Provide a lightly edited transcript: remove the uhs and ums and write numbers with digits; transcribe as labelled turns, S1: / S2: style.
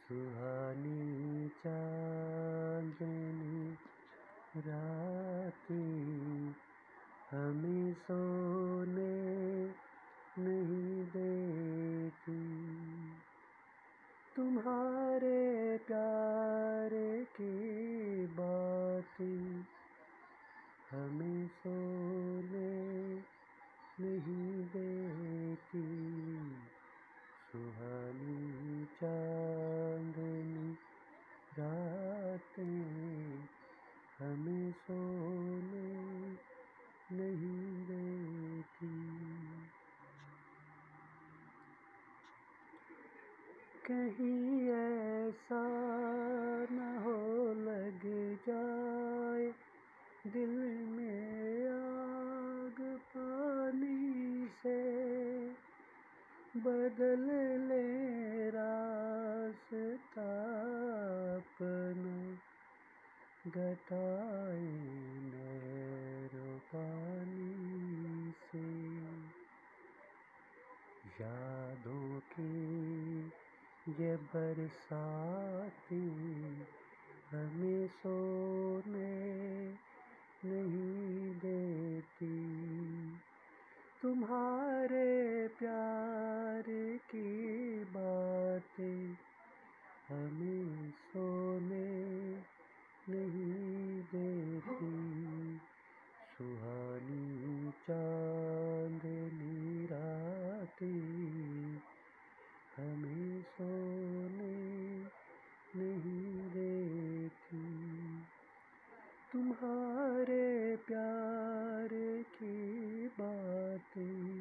S1: सुहानी चांदनी रातें हमें सोने नहीं देती। तुम्हारे प्यार की बातें हमें सोने नहीं देती। सुहानी चांदनी रातें हमें सोने नहीं देती। कहीं ऐसा न हो लग जाए दिल में आग पानी से, बदल ले रास्ता अपना घटाए नैरो पानी से। यादों की ये बरसातें हमें सोने नहीं देती। तुम्हारे प्यार की बातें हमें सोने नहीं देती। सुहानी चांदनी रातें हमें सोने नहीं देती। तुम्हारे प्यार की बातें